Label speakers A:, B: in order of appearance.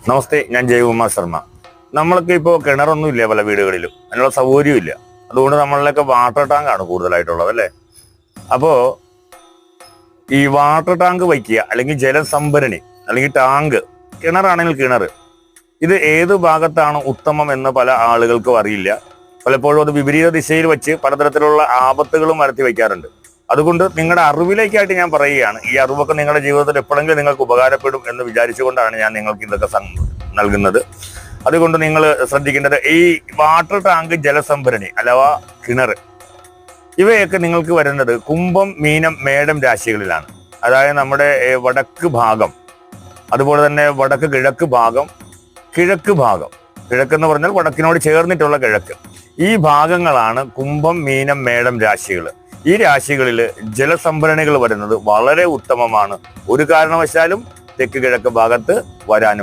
A: നമസ്തേ, ഞാൻ ജയകുമാർ ശർമ്മ. നമ്മൾക്ക് ഇപ്പോൾ കിണറൊന്നും ഇല്ല പല വീടുകളിലും, അതിനുള്ള സൗകര്യവും ഇല്ല. അതുകൊണ്ട് നമ്മളിലൊക്കെ വാട്ടർ ടാങ്ക് ആണ് കൂടുതലായിട്ടുള്ളത് അല്ലേ. അപ്പോൾ ഈ വാട്ടർ ടാങ്ക് വയ്ക്കുക, അല്ലെങ്കിൽ ജലസംഭരണി, അല്ലെങ്കിൽ ടാങ്ക്, കിണറാണെങ്കിൽ കിണർ, ഇത് ഏത് ഭാഗത്താണ് ഉത്തമം എന്ന് പല ആളുകൾക്കും അറിയില്ല. പലപ്പോഴും അത് വിപരീത ദിശയിൽ വെച്ച് പലതരത്തിലുള്ള ആപത്തുകളും വരുത്തി വയ്ക്കാറുണ്ട്. അതുകൊണ്ട് നിങ്ങളുടെ അറിവിലേക്കായിട്ട് ഞാൻ പറയുകയാണ്, ഈ അറിവൊക്കെ നിങ്ങളുടെ ജീവിതത്തിൽ എപ്പോഴെങ്കിലും നിങ്ങൾക്ക് ഉപകാരപ്പെടും എന്ന് വിചാരിച്ചുകൊണ്ടാണ് ഞാൻ നിങ്ങൾക്ക് ഇതൊക്കെ നൽകുന്നത്. അതുകൊണ്ട് നിങ്ങൾ ശ്രദ്ധിക്കേണ്ടത്, ഈ വാട്ടർ ടാങ്ക്, ജലസംഭരണി അഥവാ കിണർ, ഇവയൊക്കെ നിങ്ങൾക്ക് വരുന്നത് കുംഭം, മീനം, മേടം രാശികളിലാണ്. അതായത് നമ്മുടെ വടക്ക് ഭാഗം, അതുപോലെ തന്നെ വടക്ക് കിഴക്ക് ഭാഗം, കിഴക്ക് ഭാഗം, കിഴക്കെന്ന് പറഞ്ഞാൽ വടക്കിനോട് ചേർന്നിട്ടുള്ള കിഴക്ക്, ഈ ഭാഗങ്ങളാണ് കുംഭം, മീനം, മേടം രാശികൾ. ഈ രാശികളിൽ ജലസംഭരണികൾ വരുന്നത് വളരെ ഉത്തമമാണ്. ഒരു കാരണവശാലും തെക്ക് കിഴക്ക് ഭാഗത്ത് വരാനും